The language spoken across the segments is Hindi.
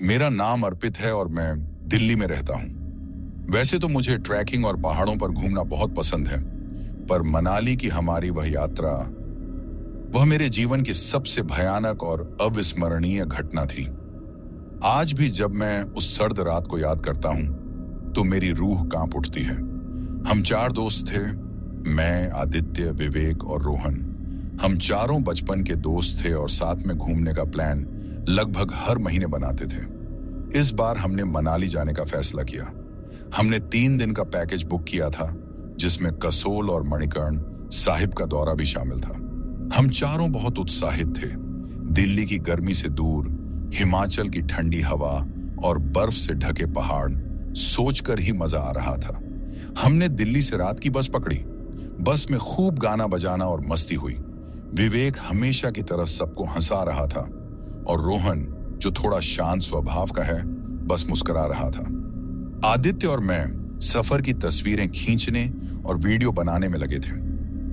मेरा नाम अर्पित है और मैं दिल्ली में रहता हूँ। वैसे तो मुझे ट्रैकिंग और पहाड़ों पर घूमना बहुत पसंद है, पर मनाली की हमारी वह यात्रा, वह मेरे जीवन की सबसे भयानक और अविस्मरणीय घटना थी। आज भी जब मैं उस सर्द रात को याद करता हूँ, तो मेरी रूह कांप उठती है। हम 4 दोस्त थे, मैं, आदित्य, विवेक और रोहन। हम चारों बचपन के दोस्त थे और साथ में घूमने का प्लान लगभग हर महीने बनाते थे। इस बार हमने मनाली जाने का फैसला किया। हमने 3 दिन का पैकेज बुक किया था, जिसमें कसोल और मणिकर्ण साहिब का दौरा भी शामिल था। हम चारों बहुत उत्साहित थे। दिल्ली की गर्मी से दूर, हिमाचल की ठंडी हवा और बर्फ से ढके पहाड़ सोचकर ही मजा आ रहा था। हमने दिल्ली से रात की बस पकड़ी। बस में खूब गाना बजाना और मस्ती हुई। विवेक हमेशा की तरह सबको हंसा रहा था और रोहन, जो थोड़ा शांत स्वभाव का है, बस मुस्कुरा रहा था। आदित्य और मैं सफर की तस्वीरें खींचने और वीडियो बनाने में लगे थे।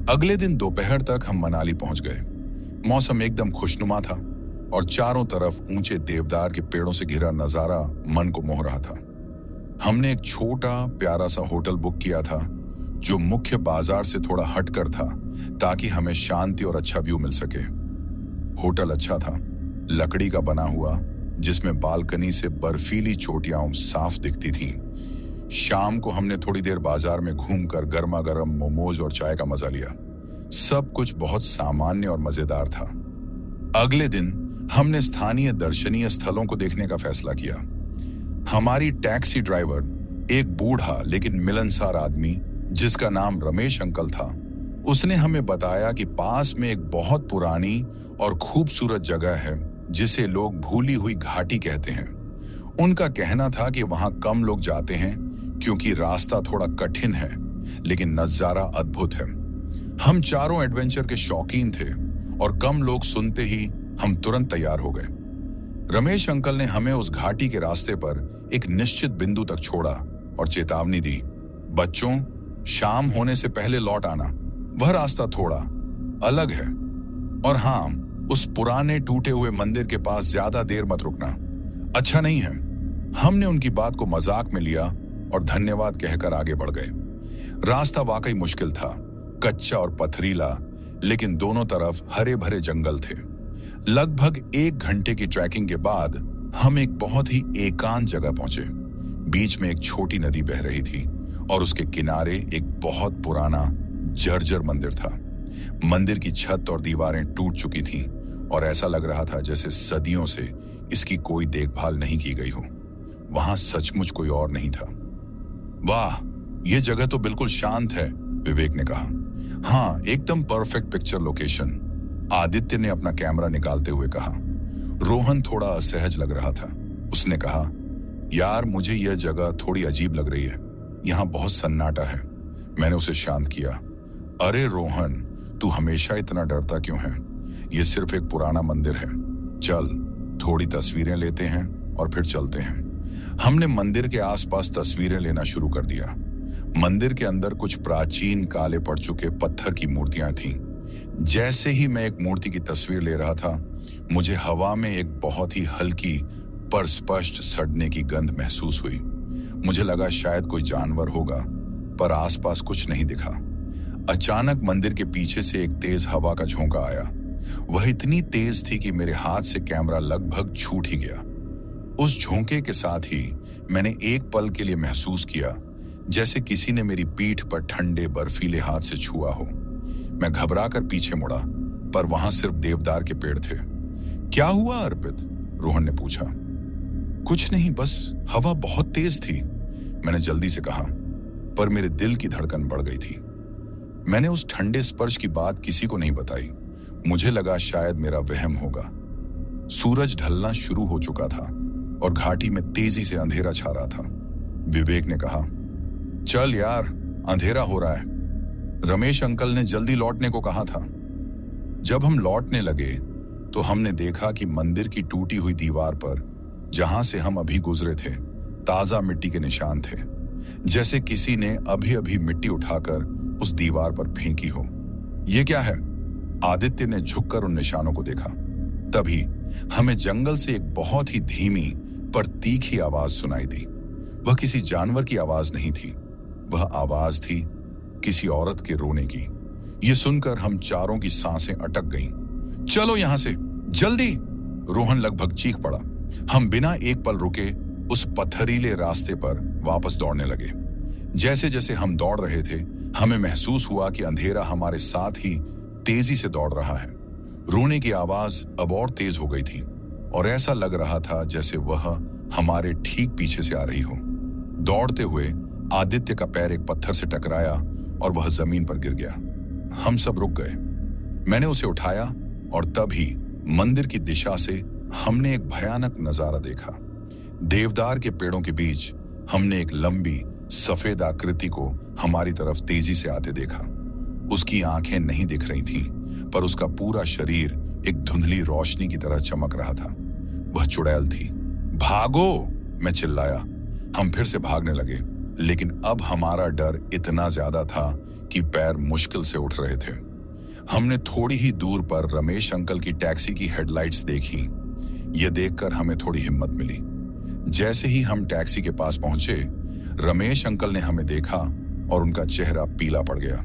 अगले दिन दोपहर तक हम मनाली पहुंच गए। मौसम एकदम खुशनुमा था और चारों तरफ ऊंचे देवदार के पेड़ों से घिरा नजारा मन को मोह रहा था। हमने एक छोटा प्यारा सा होटल बुक किया था, जो मुख्य बाजार से थोड़ा हटकर था, ताकि हमें शांति और अच्छा व्यू मिल सके। होटल अच्छा था, लकड़ी का बना हुआ, जिसमें बालकनी से बर्फीली चोटियां साफ दिखती थीं। शाम को हमने थोड़ी देर बाजार में घूमकर गर्मा गर्म मोमोज और चाय का मजा लिया। सब कुछ बहुत सामान्य और मजेदार था। अगले दिन हमने स्थानीय दर्शनीय स्थलों को देखने का फैसला किया। हमारी टैक्सी ड्राइवर, एक बूढ़ा लेकिन मिलनसार आदमी जिसका नाम रमेश अंकल था, उसने हमें बताया कि पास में एक बहुत पुरानी और खूबसूरत जगह है, जिसे लोग भूली हुई घाटी कहते हैं। उनका कहना था कि वहां कम लोग जाते हैं क्योंकि रास्ता थोड़ा कठिन है, लेकिन नजारा अद्भुत है। हम चारों एडवेंचर के शौकीन थे और कम लोग सुनते ही हम तुरंत तैयार हो गए। रमेश अंकल ने हमें उस घाटी के रास्ते पर एक निश्चित बिंदु तक छोड़ा और चेतावनी दी, बच्चों, शाम होने से पहले लौट आना। वह रास्ता थोड़ा अलग है और हाँ, उस पुराने टूटे हुए मंदिर के पास ज्यादा देर मत रुकना, अच्छा नहीं है। हमने उनकी बात को मजाक में लिया और धन्यवाद कहकर आगे बढ़ गए। रास्ता वाकई मुश्किल था, कच्चा और पथरीला, लेकिन दोनों तरफ हरे भरे जंगल थे। लगभग 1 घंटे की ट्रैकिंग के बाद हम एक बहुत ही एकांत जगह पहुंचे। बीच में एक छोटी नदी बह रही थी और उसके किनारे एक बहुत पुराना जर्जर मंदिर था। मंदिर की छत और दीवारें टूट चुकी थीं और ऐसा लग रहा था जैसे सदियों से इसकी कोई देखभाल नहीं की गई हो। वहां सचमुच कोई और नहीं था। वाह, यह जगह तो बिल्कुल शांत है, विवेक ने कहा। हाँ, एकदम परफेक्ट पिक्चर लोकेशन, आदित्य ने अपना कैमरा निकालते हुए कहा। रोहन थोड़ा असहज लग रहा था। उसने कहा, यार, मुझे यह जगह थोड़ी अजीब लग रही है, यहाँ बहुत सन्नाटा है। मैंने उसे शांत किया। अरे रोहन, तू हमेशा इतना डरता क्यों है? यह सिर्फ एक पुराना मंदिर है। चल, थोड़ी तस्वीरें लेते हैं और फिर चलते हैं। हमने मंदिर के आसपास तस्वीरें लेना शुरू कर दिया। मंदिर के अंदर कुछ प्राचीन काले पड़ चुके पत्थर की मूर्तियां थीं। जैसे ही मैं एक मूर्ति की तस्वीर ले रहा था, मुझे हवा में एक बहुत ही हल्की पर स्पष्ट सड़ने की गंध महसूस हुई। मुझे लगा शायद कोई जानवर होगा, पर आसपास कुछ नहीं दिखा। अचानक मंदिर के पीछे से एक तेज हवा का झोंका आया। वह इतनी तेज थी कि मेरे हाथ से कैमरा लगभग छूट ही गया। उस झोंके के साथ ही मैंने एक पल के लिए महसूस किया जैसे किसी ने मेरी पीठ पर ठंडे बर्फीले हाथ से छुआ हो। मैं घबराकर पीछे मुड़ा, पर वहां सिर्फ देवदार के पेड़ थे। क्या हुआ अर्पित? रोहन ने पूछा। कुछ नहीं, बस हवा बहुत तेज थी, मैंने जल्दी से कहा, पर मेरे दिल की धड़कन बढ़ गई थी। मैंने उस ठंडे स्पर्श की बात किसी को नहीं बताई। मुझे लगा शायद मेरा वहम होगा। सूरज ढलना शुरू हो चुका था और घाटी में तेजी से अंधेरा छा रहा था। विवेक ने कहा, चल यार, अंधेरा हो रहा है। रमेश अंकल ने जल्दी लौटने को कहा था। जब हम लौटने लगे तो हमने देखा कि मंदिर की टूटी हुई दीवार पर, जहां से हम अभी गुजरे थे, ताजा मिट्टी के निशान थे, जैसे किसी ने अभी अभी मिट्टी उठाकर उस दीवार पर फेंकी हो। यह क्या है? आदित्य ने झुककर उन निशानों को देखा। तभी हमें जंगल से एक बहुत ही धीमी पर तीखी आवाज सुनाई दी। वह किसी जानवर की आवाज नहीं थी, वह आवाज थी किसी औरत के रोने की। यह सुनकर हम चारों की सांसें अटक गईं। चलो यहां से, जल्दी! रोहन लगभग चीख पड़ा। हम बिना एक पल रुके उस पत्थरीले रास्ते पर वापस दौड़ने लगे। जैसे जैसे हम दौड़ रहे थे, हमें महसूस हुआ कि अंधेरा हमारे साथ ही तेजी से दौड़ रहा है। रोने की आवाज अब और तेज हो गई थी और ऐसा लग रहा था जैसे वह हमारे ठीक पीछे से आ रही हो। दौड़ते हुए आदित्य का पैर एक पत्थर से टकराया और वह जमीन पर गिर गया। हम सब रुक गए। मैंने उसे उठाया और तभी मंदिर की दिशा से हमने एक भयानक नजारा देखा। देवदार के पेड़ों के बीच हमने एक लंबी सफेद आकृति को हमारी तरफ तेजी से आते देखा। उसकी आंखें नहीं दिख रही थीं, पर उसका पूरा शरीर एक धुंधली रोशनी की तरह चमक रहा था। वह चुड़ैल थी। भागो! मैं चिल्लाया। हम फिर से भागने लगे, लेकिन अब हमारा डर इतना ज्यादा था कि पैर मुश्किल से उठ रहे थे। हमने थोड़ी ही दूर पर रमेश अंकल की टैक्सी की हेडलाइट्स देखी। यह देखकर हमें थोड़ी हिम्मत मिली। जैसे ही हम टैक्सी के पास पहुंचे, रमेश अंकल ने हमें देखा और उनका चेहरा पीला पड़ गया।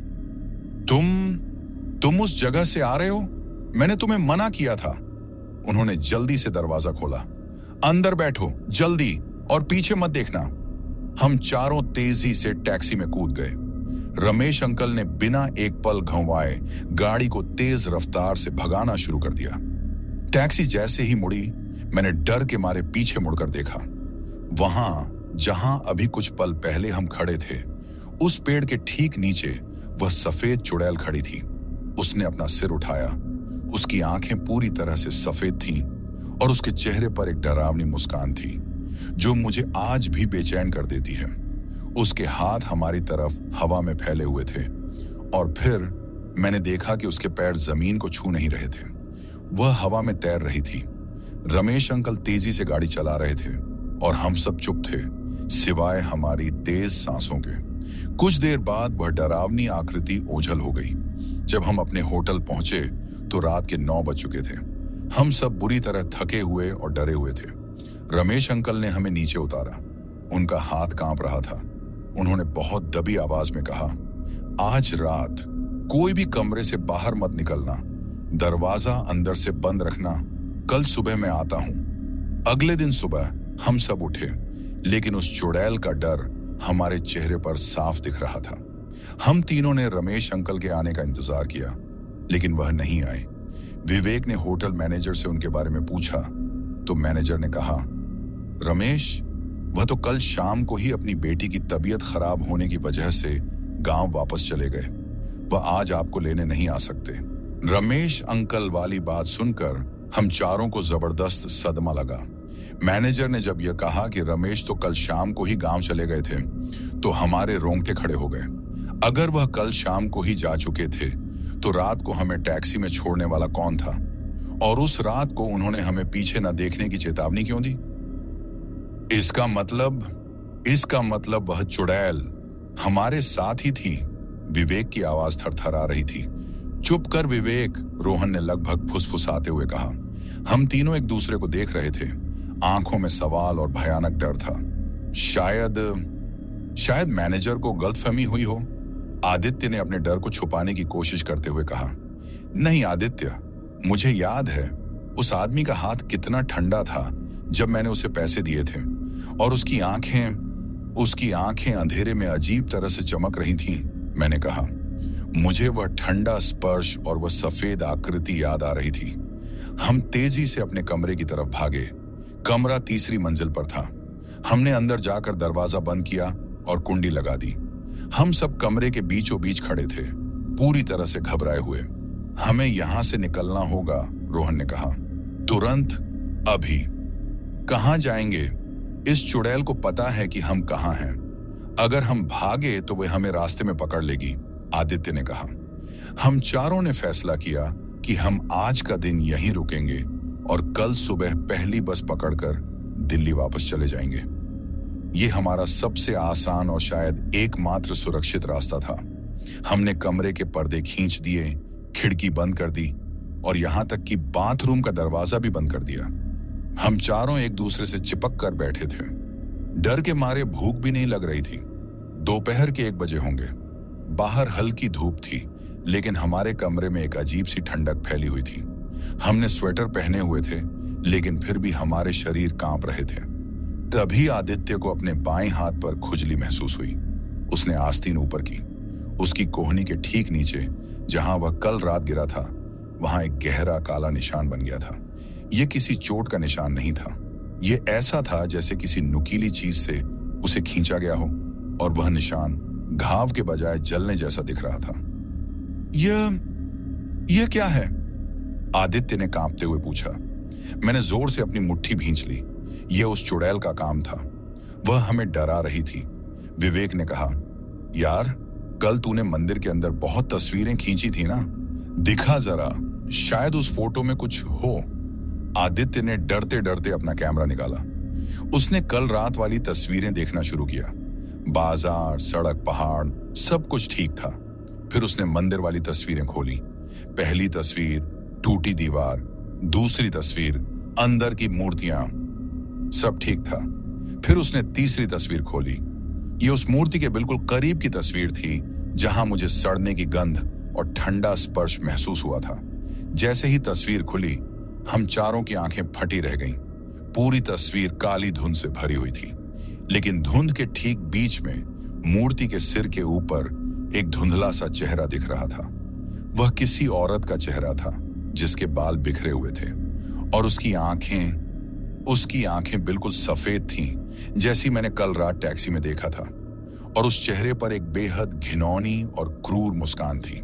तुम उस जगह से आ रहे हो? मैंने तुम्हें मना किया था। उन्होंने जल्दी से दरवाजा खोला। अंदर बैठो, जल्दी, और पीछे मत देखना। हम चारों तेजी से टैक्सी में कूद गए। रमेश अंकल ने बिना एक पल गंवाए गाड़ी को तेज रफ्तार से भगाना शुरू कर दिया। टैक्सी जैसे ही मुड़ी, मैंने डर के मारे पीछे मुड़कर देखा। वहां जहां अभी कुछ पल पहले हम खड़े थे, उस पेड़ के ठीक नीचे वह सफेद चुड़ैल खड़ी थी। उसने अपना सिर उठाया। उसकी आंखें पूरी तरह से सफेद थीं और उसके चेहरे पर एक डरावनी मुस्कान थी जो मुझे आज भी बेचैन कर देती है। उसके हाथ हमारी तरफ हवा में फैले हुए थे और फिर मैंने देखा कि उसके पैर जमीन को छू नहीं रहे थे, वह हवा में तैर रही थी। रमेश अंकल तेजी से गाड़ी चला रहे थे और हम सब चुप थे, सिवाय हमारी तेज सांसों के। कुछ देर बाद वह डरावनी आकृति ओझल हो गई। जब हम अपने होटल पहुंचे तो रात के 9 बज चुके थे। हम सब बुरी तरह थके हुए और डरे हुए थे। रमेश अंकल ने हमें नीचे उतारा। उनका हाथ कांप रहा था। उन्होंने बहुत दबी आवाज में कहा, आज रात कोई भी कमरे से बाहर मत निकलना, दरवाजा अंदर से बंद रखना। कल सुबह मैं आता हूं। अगले दिन सुबह हम सब उठे, लेकिन उस चुड़ैल का डर हमारे चेहरे पर साफ दिख रहा था। हम तीनों ने रमेश अंकल के आने का इंतजार किया, लेकिन वह नहीं आए। विवेक ने होटल मैनेजर से उनके बारे में पूछा तो मैनेजर ने कहा, रमेश, वह तो कल शाम को ही अपनी बेटी की तबीयत खराब होने की वजह से गांव वापस चले गए। वह आज आपको लेने नहीं आ सकते। रमेश अंकल वाली बात सुनकर हम चारों को जबरदस्त सदमा लगा। मैनेजर ने जब यह कहा कि रमेश तो कल शाम को ही गांव चले गए थे, तो हमारे रोंगटे खड़े हो गए। अगर वह कल शाम को ही जा चुके थे, तो रात को हमें टैक्सी में छोड़ने वाला कौन था? और उस रात को उन्होंने हमें पीछे न देखने की चेतावनी क्यों दी? इसका मतलब वह चुड़ैल हमारे साथ ही थी। विवेक की आवाज थरथरा रही थी। चुप कर विवेक, रोहन ने लगभग फुसफुसाते हुए कहा। हम तीनों एक दूसरे को देख रहे थे। आंखों में सवाल और भयानक डर था। शायद मैनेजर को गलतफहमी हुई हो, आदित्य ने अपने डर को छुपाने की कोशिश करते हुए कहा। नहीं आदित्य, मुझे याद है उस आदमी का हाथ कितना ठंडा था जब मैंने उसे पैसे दिए थे, और उसकी आंखें अंधेरे में अजीब तरह से चमक रही थीं। मैंने कहा, मुझे वह ठंडा स्पर्श और वह सफेद आकृति याद आ रही थी। हम तेजी से अपने कमरे की तरफ भागे। कमरा 3री मंजिल पर था। हमने अंदर जाकर दरवाजा बंद किया और कुंडी लगा दी। हम सब कमरे के बीचों बीच खड़े थे, पूरी तरह से घबराए हुए। हमें यहां से निकलना होगा, रोहन ने कहा। तुरंत, अभी। कहां जाएंगे? इस चुड़ैल को पता है कि हम कहां हैं। अगर हम भागे तो वह हमें रास्ते में पकड़ लेगी, आदित्य ने कहा। हम चारों ने फैसला किया कि हम आज का दिन यहीं रुकेंगे और कल सुबह पहली बस पकड़कर दिल्ली वापस चले जाएंगे। ये हमारा सबसे आसान और शायद एकमात्र सुरक्षित रास्ता था। हमने कमरे के पर्दे खींच दिए, खिड़की बंद कर दी और यहां तक कि बाथरूम का दरवाजा भी बंद कर दिया। हम चारों एक दूसरे से चिपक कर बैठे थे। डर के मारे भूख भी नहीं लग रही थी। दोपहर के 1 बजे होंगे। बाहर हल्की धूप थी, लेकिन हमारे कमरे में एक अजीब सी ठंडक फैली हुई थी। हमने स्वेटर पहने हुए थे, लेकिन फिर भी हमारे शरीर कांप रहे थे। तभी आदित्य को अपने बाएं हाथ पर खुजली महसूस हुई। उसने आस्तीन ऊपर की। उसकी कोहनी के ठीक नीचे, जहां वह कल रात गिरा था, वहां एक गहरा काला निशान बन गया था। यह किसी चोट का निशान नहीं था। यह ऐसा था जैसे किसी नुकीली चीज से उसे खींचा गया हो, और वह निशान घाव के बजाय जलने जैसा दिख रहा था। यह क्या है? आदित्य ने कांपते हुए पूछा। मैंने जोर से अपनी मुट्ठी भींच ली। यह उस चुड़ैल का काम था। वह हमें डरा रही थी। विवेक ने कहा, यार, कल तूने मंदिर के अंदर बहुत तस्वीरें खींची थी ना? दिखा जरा, शायद उस फोटो में कुछ हो। आदित्य ने डरते डरते अपना कैमरा निकाला। उसने कल रात वाली तस्वीरें देखना शुरू किया। बाजार, सड़क, पहाड़, सब कुछ ठीक था। फिर उसने मंदिर वाली तस्वीरें खोली। पहली तस्वीर टूटी दीवार, दूसरी तस्वीर अंदर की मूर्तियां, सब ठीक था। फिर उसने तीसरी तस्वीर खोली। ये उस मूर्ति के बिल्कुल करीब की तस्वीर थी, जहां मुझे सड़ने की गंध और ठंडा स्पर्श महसूस हुआ था। जैसे ही तस्वीर खुली, हम चारों की आंखें फटी रह गईं। पूरी तस्वीर काली धुंध से भरी हुई थी, लेकिन धुंध के ठीक बीच में मूर्ति के सिर के ऊपर एक धुंधला सा चेहरा दिख रहा था। वह किसी औरत का चेहरा था, जिसके बाल बिखरे हुए थे, और उसकी आंखें बिल्कुल सफेद थीं, जैसी मैंने कल रात टैक्सी में देखा था। और उस चेहरे पर एक बेहद घिनौनी और क्रूर मुस्कान थी।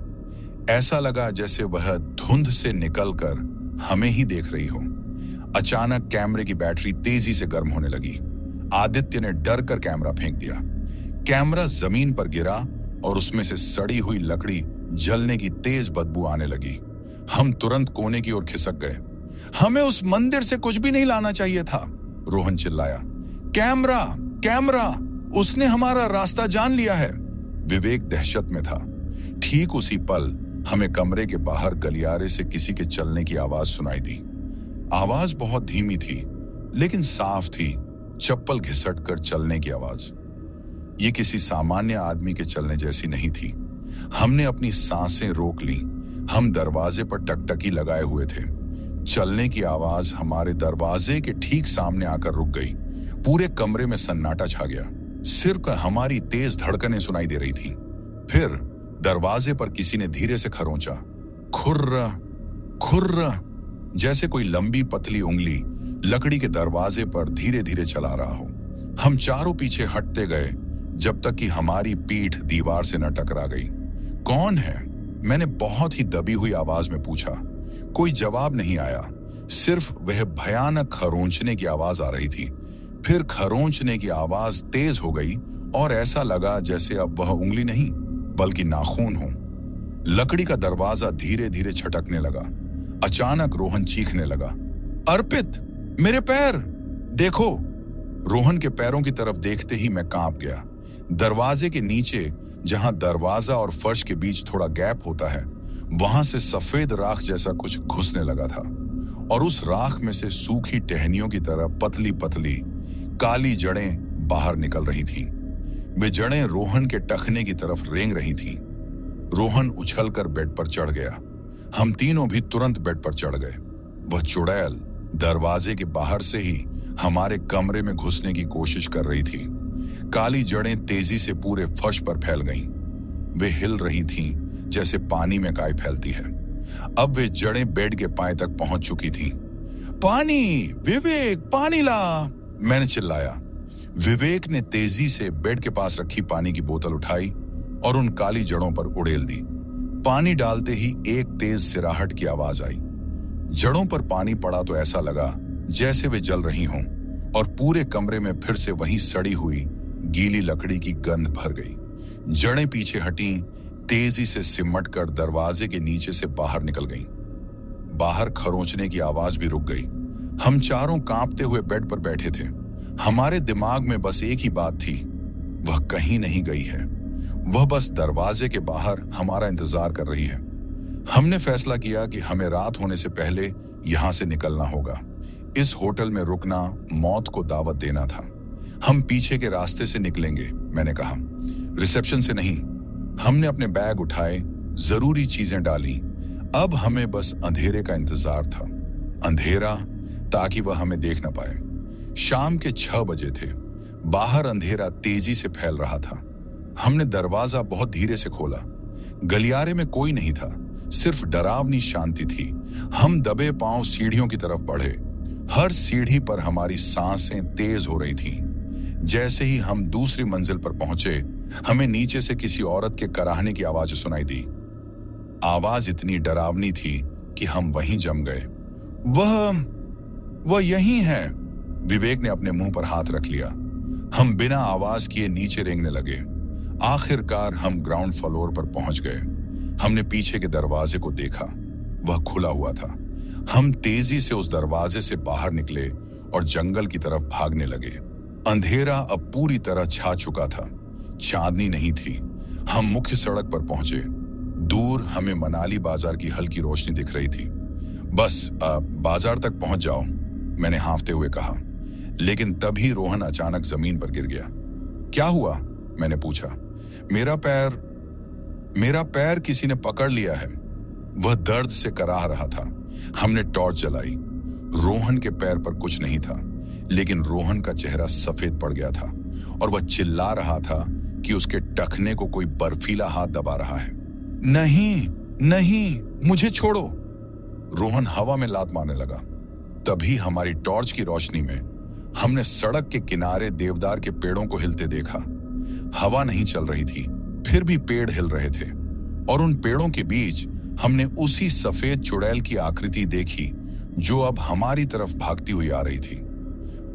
ऐसा लगा जैसे वह धुंध से निकलकर हमें ही देख रही हो। अचानक कैमरे की बैटरी तेजी से गर्म होने लगी। आदित्य ने डर कर कैमरा फेंक दिया। कैमरा जमीन पर गिरा और उसमें से सड़ी हुई लकड़ी जलने की तेज बदबू आने लगी। हम तुरंत कोने की ओर खिसक गए। हमें उस मंदिर से कुछ भी नहीं लाना चाहिए था, रोहन चिल्लाया। कैमरा, कैमरा, उसने हमारा रास्ता जान लिया है। विवेक दहशत में था। ठीक उसी पल हमें कमरे के बाहर गलियारे से किसी के चलने की आवाज सुनाई दी। आवाज बहुत धीमी थी, लेकिन साफ थी। चप्पल घिसट कर चलने की आवाज। ये किसी सामान्य आदमी के चलने जैसी नहीं थी। हमने अपनी सांसें रोक ली। हम दरवाजे पर टकटकी लगाए हुए थे। चलने की आवाज हमारे दरवाजे के ठीक सामने आकर रुक गई। पूरे कमरे में सन्नाटा छा गया। सिर्फ हमारी तेज धड़कनें सुनाई दे रही थी। फिर दरवाजे पर किसी ने धीरे से खरोंचा, खुर्रा खुर्रा, जैसे कोई लंबी पतली उंगली लकड़ी के दरवाजे पर धीरे धीरे चला रहा हो। हम चारों पीछे हटते गए, जब तक कि हमारी पीठ दीवार से न टकरा गई। कौन है? मैंने बहुत ही दबी हुई आवाज में पूछा। कोई जवाब नहीं आया। सिर्फ वह भयानक खरोंचने की आवाज आ रही थी। फिर खरोंचने की आवाज तेज हो गई और ऐसा लगा जैसे अब वह उंगली नहीं, बल्कि नाखून हो। लकड़ी का दरवाजा धीरे धीरे छटकने लगा। अचानक रोहन चीखने लगा, अर्पित, मेरे पैर देखो। रोहन के पैरों की तरफ देखते ही मैं कांप गया। दरवाजे के नीचे, जहां दरवाजा और फर्श के बीच थोड़ा गैप होता है, वहां से सफेद राख जैसा कुछ घुसने लगा था, और उस राख में से सूखी टहनियों की तरह पतली पतली काली जड़ें बाहर निकल रही थीं। वे जड़ें रोहन के टखने की तरफ रेंग रही थीं। रोहन उछलकर बेड पर चढ़ गया। हम तीनों भी तुरंत बेड पर चढ़ गए। वह चुड़ैल दरवाजे के बाहर से ही हमारे कमरे में घुसने की कोशिश कर रही थी। काली जड़ें तेजी से पूरे फर्श पर फैल गईं। वे हिल रही थीं जैसे पानी में काय फैलती है। अब वे जड़ें बेड के पाए तक पहुंच चुकी थीं। पानी, विवेक, पानी ला, मैंने चिल्लाया। विवेक ने तेजी से बेड के पास रखी पानी की बोतल उठाई और उन काली जड़ों पर उड़ेल दी। पानी डालते ही एक तेज सिराहट की आवाज आई। जड़ों पर पानी पड़ा तो ऐसा लगा जैसे वे जल रही हों, और पूरे कमरे में फिर से वही सड़ी हुई गीली लकड़ी की गंध भर गई। जड़ें पीछे हटीं, तेजी से सिमटकर दरवाजे के नीचे से बाहर निकल गईं। बाहर खरोंचने की आवाज भी रुक गई। हम चारों कांपते हुए बेड पर बैठे थे। हमारे दिमाग में बस एक ही बात थी, वह कहीं नहीं गई है। वह बस दरवाजे के बाहर हमारा इंतजार कर रही है। हमने फैसला किया कि हमें रात होने से पहले यहां से निकलना होगा। इस होटल में रुकना मौत को दावत देना था। हम पीछे के रास्ते से निकलेंगे, मैंने कहा, रिसेप्शन से नहीं। हमने अपने बैग उठाए, जरूरी चीजें डाली। अब हमें बस अंधेरे का इंतजार था। अंधेरा ताकि वह हमें देख न पाए। शाम के 6 बजे थे। बाहर अंधेरा तेजी से फैल रहा था। हमने दरवाजा बहुत धीरे से खोला। गलियारे में कोई नहीं था, सिर्फ डरावनी शांति थी। हम दबे पांव सीढ़ियों की तरफ बढ़े। हर सीढ़ी पर हमारी सांसें तेज हो रही थीं। जैसे ही हम दूसरी मंजिल पर पहुंचे, हमें नीचे से किसी औरत के कराहने की आवाज सुनाई दी। आवाज इतनी डरावनी थी कि हम वहीं जम गए। वह यहीं है। विवेक ने अपने मुंह पर हाथ रख लिया। हम बिना आवाज किए नीचे रेंगने लगे। आखिरकार हम ग्राउंड फ्लोर पर पहुंच गए। हमने पीछे के दरवाजे को देखा, वह खुला हुआ था। हम तेजी से उस दरवाजे से बाहर निकले और जंगल की तरफ भागने लगे। अंधेरा अब पूरी तरह छा चुका था, चांदनी नहीं थी। हम मुख्य सड़क पर पहुंचे। दूर हमें मनाली बाजार की हल्की रोशनी दिख रही थी। बस बाजार तक पहुंच जाओ, मैंने हाँफते हुए कहा। लेकिन तभी रोहन अचानक जमीन पर गिर गया। क्या हुआ? मैंने पूछा। मेरा पैर किसी ने पकड़ लिया है। वह दर्द से कराह रहा था। हमने टॉर्च जलाई। रोहन के पैर पर कुछ नहीं था, लेकिन रोहन का चेहरा सफेद पड़ गया था और वह चिल्ला रहा था कि उसके टखने को कोई बर्फीला हाथ दबा रहा है। नहीं, मुझे छोड़ो। रोहन हवा में लात मारने लगा। तभी हमारी टॉर्च की रोशनी में हमने सड़क के किनारे देवदार के पेड़ों को हिलते देखा। हवा नहीं चल रही थी, फिर भी पेड़ हिल रहे थे और उन पेड़ों के बीच हमने उसी सफेद चुड़ैल की आकृति देखी जो अब हमारी तरफ भागती हुई आ रही थी।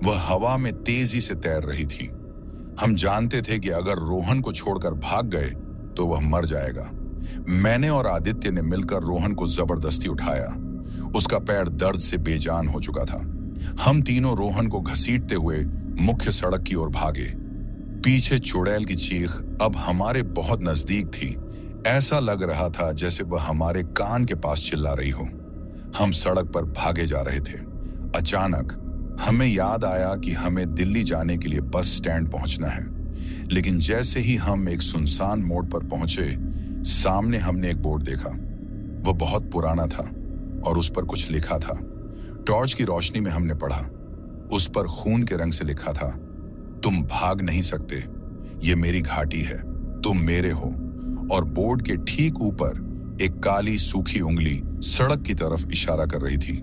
वह हवा में तेजी से तैर रही थी। हम जानते थे कि अगर रोहन को छोड़कर भाग गए तो वह मर जाएगा। मैंने और आदित्य ने मिलकर रोहन को जबरदस्ती उठाया। उसका पैर दर्द से बेजान हो चुका था। हम तीनों रोहन को घसीटते हुए मुख्य सड़क की ओर भागे। पीछे चुड़ैल की चीख अब हमारे बहुत नजदीक थी। ऐसा लग रहा था जैसे वह हमारे कान के पास चिल्ला रही हो। हम सड़क पर भागे जा रहे थे। अचानक हमें याद आया कि हमें दिल्ली जाने के लिए बस स्टैंड पहुंचना है। लेकिन जैसे ही हम एक सुनसान मोड़ पर पहुंचे, सामने हमने एक बोर्ड देखा। वह बहुत पुराना था और उस पर कुछ लिखा था। टॉर्च की रोशनी में हमने पढ़ा। उस पर खून के रंग से लिखा था, तुम भाग नहीं सकते, ये मेरी घाटी है, तुम मेरे हो। और बोर्ड के ठीक ऊपर एक काली सूखी उंगली सड़क की तरफ इशारा कर रही थी।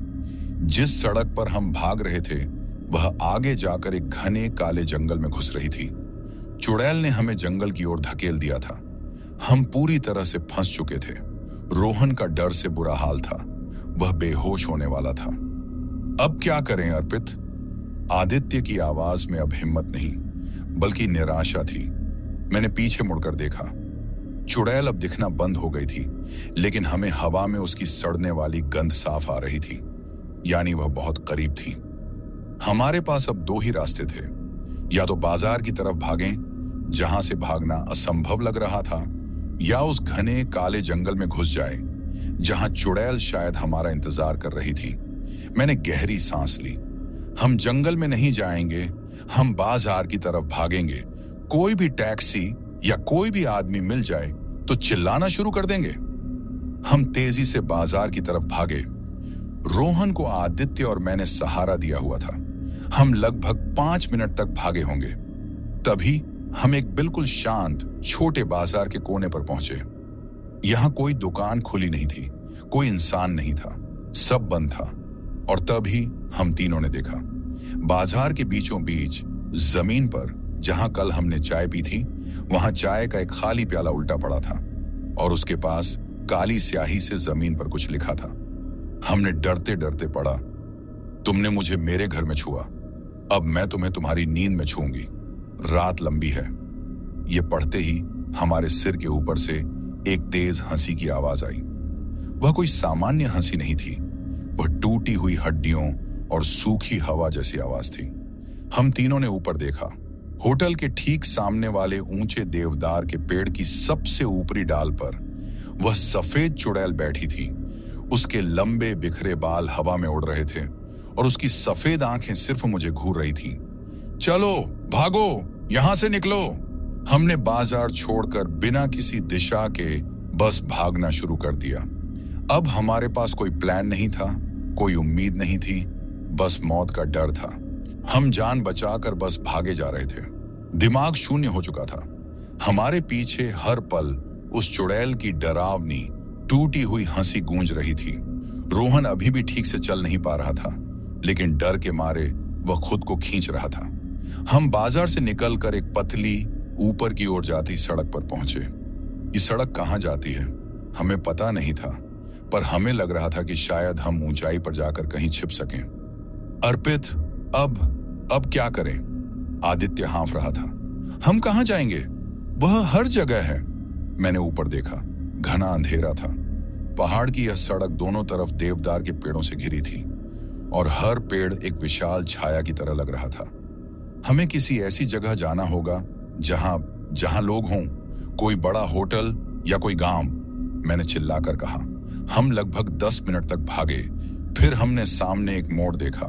जिस सड़क पर हम भाग रहे थे वह आगे जाकर एक घने काले जंगल में घुस रही थी। चुड़ैल ने हमें जंगल की ओर धकेल दिया था। हम पूरी तरह से फंस चुके थे। रोहन का डर से बुरा हाल था, वह बेहोश होने वाला था। अब क्या करें अर्पित? आदित्य की आवाज में अब हिम्मत नहीं बल्कि निराशा थी। मैंने पीछे मुड़कर देखा। चुड़ैल अब दिखना बंद हो गई थी, लेकिन हमें हवा में उसकी सड़ने वाली गंध साफ आ रही थी, यानी वह बहुत करीब थी। हमारे पास अब 2 ही रास्ते थे। या तो बाजार की तरफ भागें, जहां से भागना असंभव लग रहा था, या उस घने काले जंगल में घुस जाए जहां चुड़ैल शायद हमारा इंतजार कर रही थी। मैंने गहरी सांस ली। हम जंगल में नहीं जाएंगे, हम बाजार की तरफ भागेंगे। कोई भी टैक्सी या कोई भी आदमी मिल जाए तो चिल्लाना शुरू कर देंगे। हम तेजी से बाजार की तरफ भागे। रोहन को आदित्य और मैंने सहारा दिया हुआ था। हम लगभग 5 मिनट तक भागे होंगे। तभी हम एक बिल्कुल शांत छोटे बाजार के कोने पर पहुंचे। यहां कोई दुकान खुली नहीं थी, कोई इंसान नहीं था, सब बंद था। और तभी हम तीनों ने देखा, बाजार के बीचों बीच जमीन पर जहां कल हमने चाय पी थी, वहां चाय का एक खाली प्याला उल्टा पड़ा था और उसके पास काली स्याही से जमीन पर कुछ लिखा था। हमने डरते डरते पढ़ा, तुमने मुझे मेरे घर में छुआ, अब मैं तुम्हें तुम्हारी नींद में छूंगी, रात लंबी है। ये पढ़ते ही हमारे सिर के ऊपर से एक तेज हंसी की आवाज आई। वह कोई सामान्य हंसी नहीं थी, वह टूटी हुई हड्डियों और सूखी हवा जैसी आवाज थी। हम तीनों ने ऊपर देखा। होटल के ठीक सामने वाले ऊंचे देवदार के पेड़ की सबसे ऊपरी डाल पर वह सफेद चुड़ैल बैठी थी। उसके लंबे बिखरे बाल हवा में उड़ रहे थे और उसकी सफेद आंखें सिर्फ मुझे घूर रही थीं। चलो भागो, यहां से निकलो। हमने बाजार छोड़कर बिना किसी दिशा के बस भागना शुरू कर दिया। अब हमारे पास कोई प्लान नहीं था, कोई उम्मीद नहीं थी, बस मौत का डर था। हम जान बचाकर बस भागे जा रहे थे। दिमाग शून्य हो चुका था। हमारे पीछे हर पल उस चुड़ैल की डरावनी टूटी हुई हंसी गूंज रही थी। रोहन अभी भी ठीक से चल नहीं पा रहा था, लेकिन डर के मारे वह खुद को खींच रहा था। हम बाजार से निकलकर एक पतली ऊपर की ओर जाती सड़क पर पहुंचे। ये सड़क कहां जाती है हमें पता नहीं था, पर हमें लग रहा था कि शायद हम ऊंचाई पर जाकर कहीं छिप सकें। अर्पित, अब क्या करें? आदित्य हाँफ रहा था। हम कहां जाएंगे? वह हर जगह है। मैंने ऊपर देखा, घना अंधेरा था। पहाड़ की यह सड़क दोनों तरफ देवदार के पेड़ों से घिरी थी और हर पेड़ एक विशाल छाया की तरह लग रहा था। हमें किसी ऐसी जगह जाना होगा जहां लोग हों, कोई बड़ा होटल या कोई गांव, मैंने चिल्लाकर कहा। हम लगभग 10 मिनट तक भागे, फिर हमने सामने एक मोड़ देखा।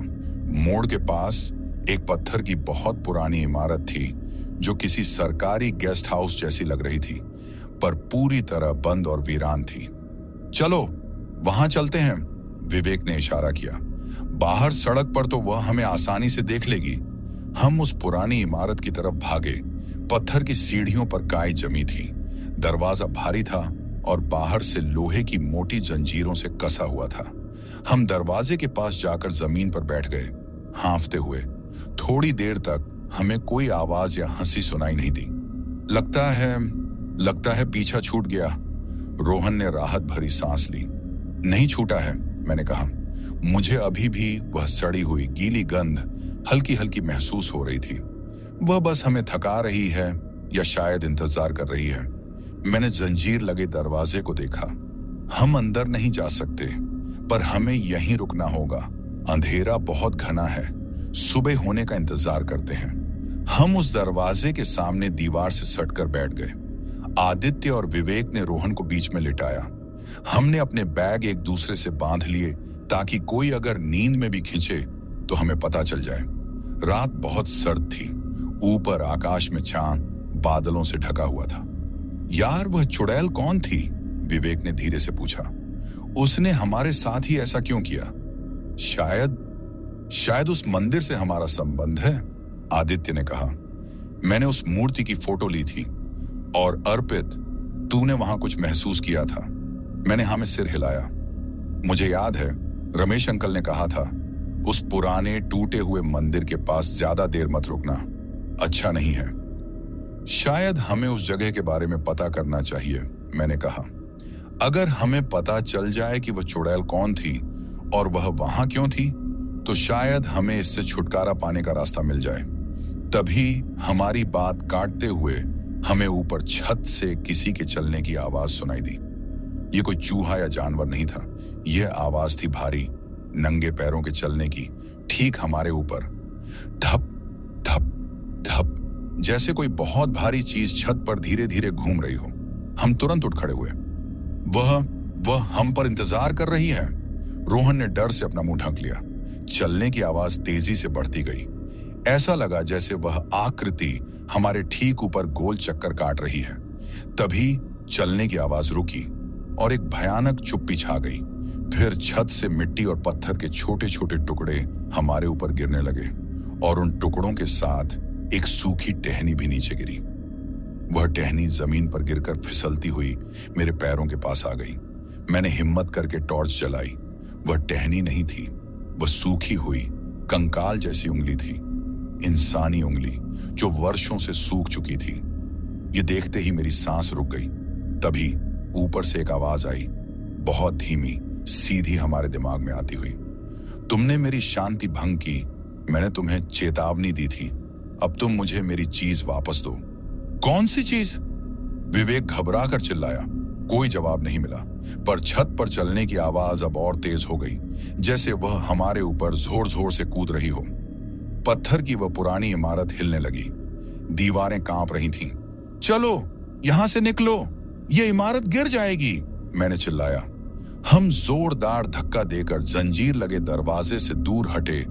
मोड़ के पास एक पत्थर की बहुत पुरानी इमारत थी जो किसी सरकारी गेस्ट हाउस जैसी लग रही थी, पर पूरी तरह बंद और वीरान थी। चलो वहां चलते हैं, विवेक ने इशारा किया। बाहर सड़क पर तो वह हमें आसानी से देख लेगी। हम उस पुरानी इमारत की तरफ भागे। पत्थर की सीढ़ियों पर काई जमी थी। दरवाजा भारी था और बाहर से लोहे की मोटी जंजीरों से कसा हुआ था। हम दरवाजे के पास जाकर जमीन पर बैठ गए, हाँफते हुए। थोड़ी देर तक हमें कोई आवाज या हंसी सुनाई नहीं दी। लगता है पीछा छूट गया। रोहन ने राहत भरी सांस ली। नहीं छूटा है, मैंने कहा। मुझे अभी भी वह सड़ी हुई गीली गंध हल्की हल्की महसूस हो रही थी। वह बस हमें थका रही है या शायद इंतजार कर रही है। मैंने जंजीर लगे दरवाजे को देखा। हम अंदर नहीं जा सकते, पर हमें यहीं रुकना होगा। अंधेरा बहुत घना है, सुबह होने का इंतजार करते हैं। हम उस दरवाजे के सामने दीवार से सटकर बैठ गए। आदित्य और विवेक ने रोहन को बीच में लिटाया। हमने अपने बैग एक दूसरे से बांध लिए ताकि कोई अगर नींद में भी खींचे तो हमें पता चल जाए। रात बहुत सर्द थी। ऊपर आकाश में चांद बादलों से ढका हुआ था। यार, वह चुड़ैल कौन थी? विवेक ने धीरे से पूछा। उसने हमारे साथ ही ऐसा क्यों किया? शायद उस मंदिर से हमारा संबंध है, आदित्य ने कहा। मैंने उस मूर्ति की फोटो ली थी। और अर्पित, तूने वहां कुछ महसूस किया था? मैंने हाँ में सिर हिलाया। मुझे याद है, रमेश अंकल ने कहा था, उस पुराने टूटे हुए मंदिर के पास ज्यादा देर मत रुकना, अच्छा नहीं है। शायद हमें उस जगह के बारे में पता करना चाहिए, मैंने कहा। अगर हमें पता चल जाए कि वह चुड़ैल कौन थी और वह वहां क्यों थी, तो शायद हमें इससे छुटकारा पाने का रास्ता मिल जाए। तभी हमारी बात काटते हुए हमें ऊपर छत से किसी के चलने की आवाज सुनाई दी। ये कोई चूहा या जानवर नहीं था। यह आवाज थी भारी, नंगे पैरों के चलने की, ठीक हमारे ऊपर। धप धप धप, जैसे कोई बहुत भारी चीज छत पर धीरे धीरे घूम रही हो। हम तुरंत उठ खड़े हुए। वह हम पर इंतजार कर रही है। रोहन ने डर से अपना मुंह ढक लिया। चलने की आवाज तेजी से बढ़ती गई। ऐसा लगा जैसे वह आकृति हमारे ठीक ऊपर गोल चक्कर काट रही है। तभी चलने की आवाज रुकी और एक भयानक चुप्पी छा गई। फिर छत से मिट्टी और पत्थर के छोटे छोटे टुकड़े हमारे ऊपर गिरने लगे और उन टुकड़ों के साथ एक सूखी टहनी भी नीचे गिरी। वह टहनी जमीन पर गिरकर फिसलती हुई मेरे पैरों के पास आ गई। मैंने हिम्मत करके टॉर्च जलाई। वह टहनी नहीं थी, वह सूखी हुई कंकाल जैसी उंगली थी, इंसानी उंगली जो वर्षों से सूख चुकी थी। ये देखते ही मेरी सांस रुक गई। तभी ऊपर से एक आवाज आई, बहुत धीमी, सीधी हमारे दिमाग में आती हुई। तुमने मेरी शांति भंग की, मैंने तुम्हें चेतावनी दी थी, अब तुम मुझे मेरी चीज वापस दो। कौन सी चीज? विवेक घबरा कर चिल्लाया। कोई जवाब नहीं मिला, पर छत पर चलने की आवाज अब और तेज हो गई, जैसे वह हमारे ऊपर जोर जोर से कूद रही हो। पत्थर की वह पुरानी इमारत हिलने लगी, दीवारें कांप रही थीं। चलो यहां से निकलो, ये इमारत गिर जाएगी, मैंने चिल्लाया। हम जोरदार धक्का देकर जंजीर लगे दरवाजे से दूर हटे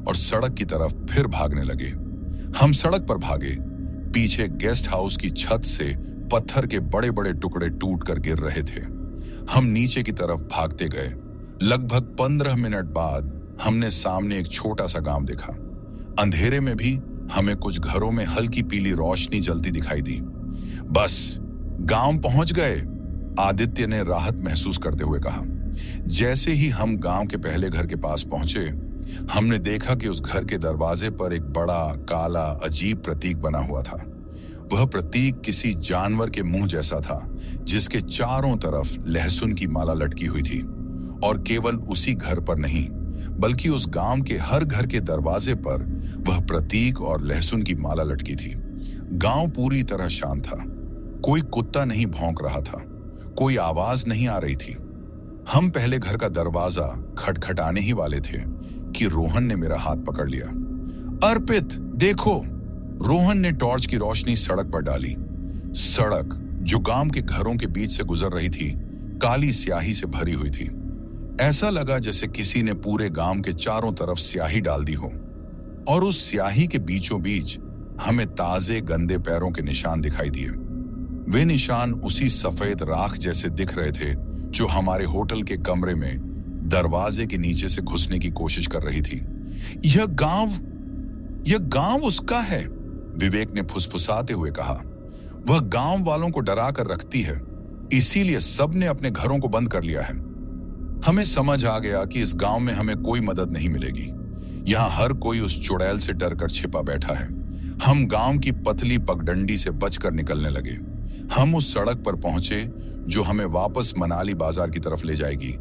और सड़क की तरफ फिर भागने लगे। हम सड़क पर भागे। पीछे गेस्ट हाउस की छत से पत्थर के बड़े बड़े टुकड़े टूटकर गिर रहे थे। हम नीचे की तरफ भागते गए। लगभग 15 मिनट बाद हमने सामने एक छोटा सा गांव देखा। अंधेरे में भी हमें कुछ घरों में हल्की पीली रोशनी जलती दिखाई दी। बस गांव पहुंच गए, आदित्य ने राहत महसूस करते हुए कहा। जैसे ही हम गांव के पहले घर के पास पहुंचे, हमने देखा कि उस घर के दरवाजे पर एक बड़ा काला अजीब प्रतीक बना हुआ था। वह प्रतीक किसी जानवर के मुंह जैसा था, जिसके चारों तरफ लहसुन की माला लटकी हुई थी। और केवल उसी घर पर नहीं, बल्कि उस गांव के हर घर के दरवाजे पर वह प्रतीक और लहसुन की माला लटकी थी। गांव पूरी तरह शांत था। कोई कुत्ता नहीं भौंक रहा था, कोई आवाज नहीं आ रही थी। हम पहले घर का दरवाजा खटखटाने ही वाले थे कि रोहन ने मेरा हाथ पकड़ लिया। अर्पित, देखो! रोहन ने टॉर्च की रोशनी सड़क पर डाली। सड़क जो गांव के घरों के बीच से गुजर रही थी, काली स्याही से भरी हुई थी। ऐसा लगा जैसे किसी ने पूरे गांव के चारों तरफ स्याही डाल दी हो। और उस स्याही के बीचों बीच हमें ताजे गंदे पैरों के निशान दिखाई दिए। वे निशान उसी सफेद राख जैसे दिख रहे थे जो हमारे होटल के कमरे में दरवाजे के नीचे से घुसने की कोशिश कर रही थी। यह गांव उसका है, विवेक ने फुसफुसाते हुए कहा। वह गांव वालों को डरा कर रखती है, इसीलिए सबने अपने घरों को बंद कर लिया है। हमें समझ आ गया कि इस गांव में हमें कोई मदद नहीं मिलेगी। यहाँ हर कोई उस चुड़ैल से डरकर छिपा बैठा है। हम गांव की पतली पगडंडी से बचकर निकलने लगे। हम उस सड़क पर पहुंचे जो हमें वापस मनाली बाजार की तरफ ले जाएगी,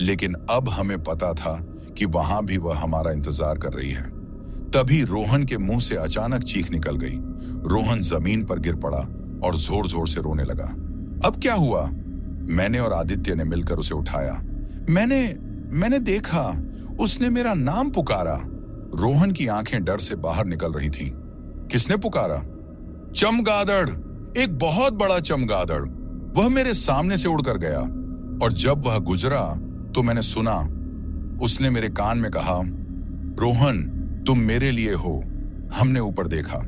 लेकिन अब हमें पता था कि वहां भी वह हमारा इंतजार कर रही है। तभी रोहन के मुंह से अचानक चीख निकल गई। रोहन जमीन पर गिर पड़ा और जोर जोर से रोने लगा। अब क्या हुआ? मैंने और आदित्य ने मिलकर उसे उठाया। मैंने देखा, उसने मेरा नाम पुकारा। रोहन की आंखें डर से बाहर निकल रही थीं। किसने पुकारा? चमगादड़, एक बहुत बड़ा चमगादड़। वह मेरे सामने से उड़कर गया और जब वह गुजरा तो मैंने सुना, उसने मेरे कान में कहा, रोहन, तुम मेरे लिए हो। हमने ऊपर देखा।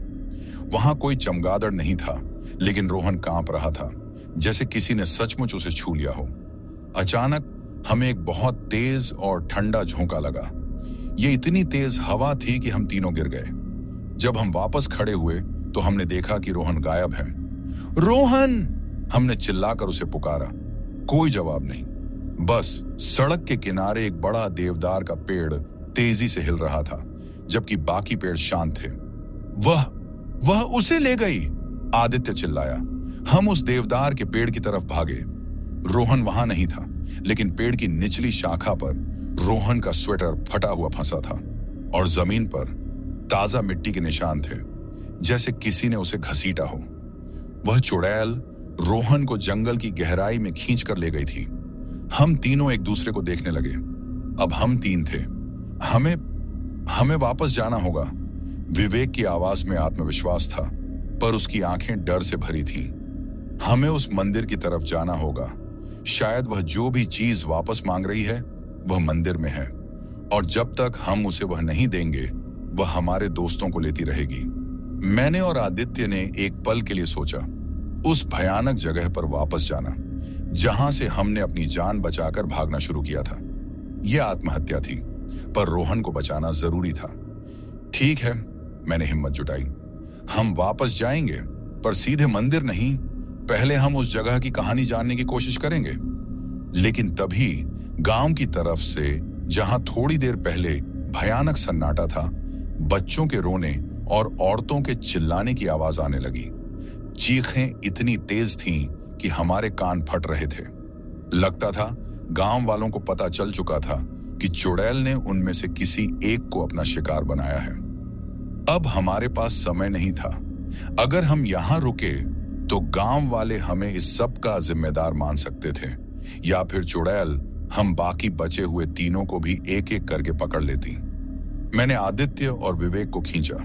वहां कोई चमगादड़ नहीं था, लेकिन रोहन कांप रहा था, जैसे किसी ने सचमुच उसे छू लिया हो। अचानक हमें एक बहुत तेज और ठंडा झोंका लगा। ये इतनी तेज हवा थी कि हम तीनों गिर गए। जब हम वापस खड़े हुए तो हमने देखा कि रोहन गायब है। रोहन! हमने चिल्लाकर उसे पुकारा। कोई जवाब नहीं। बस सड़क के किनारे एक बड़ा देवदार का पेड़ तेजी से हिल रहा था, जबकि बाकी पेड़ शांत थे। वह उसे ले गई, आदित्य चिल्लाया। हम उस देवदार के पेड़ की तरफ भागे। रोहन वहां नहीं था, लेकिन पेड़ की निचली शाखा पर रोहन का स्वेटर फटा हुआ फंसा था और जमीन पर ताजा मिट्टी के निशान थे, जैसे किसी ने उसे घसीटा हो। वह चुड़ैल रोहन को जंगल की गहराई में खींच कर ले गई थी। हम तीनों एक दूसरे को देखने लगे। अब हम तीन थे। हमें वापस जाना होगा। विवेक की आवाज में आत्मविश्वास था, पर उसकी आंखें डर से भरी थीं। हमें उस मंदिर की तरफ जाना होगा। शायद वह जो भी चीज वापस मांग रही है वह मंदिर में है, और जब तक हम उसे वह नहीं देंगे वह हमारे दोस्तों को लेती रहेगी। मैंने और आदित्य ने एक पल के लिए सोचा, उस भयानक जगह पर वापस जाना जहां से हमने अपनी जान बचाकर भागना शुरू किया था। यह आत्महत्या थी, पर रोहन को बचाना जरूरी था। ठीक है, मैंने हिम्मत जुटाई। हम वापस जाएंगे, पर सीधे मंदिर नहीं। पहले हम उस जगह की कहानी जानने की कोशिश करेंगे। लेकिन तभी गांव की तरफ से, जहां थोड़ी देर पहले भयानक सन्नाटा था, बच्चों के रोने और औरतों के चिल्लाने की आवाज आने लगी। चीखें इतनी तेज थीं कि हमारे कान फट रहे थे। लगता था गांव वालों को पता चल चुका था कि चुड़ैल ने उनमें से किसी एक को अपना शिकार बनाया है। अब हमारे पास समय नहीं था। अगर हम यहां रुके तो गांव वाले हमें इस सब का जिम्मेदार मान सकते थे, या फिर चुड़ैल हम बाकी बचे हुए तीनों को भी एक एक करके पकड़ लेती। मैंने आदित्य और विवेक को खींचा।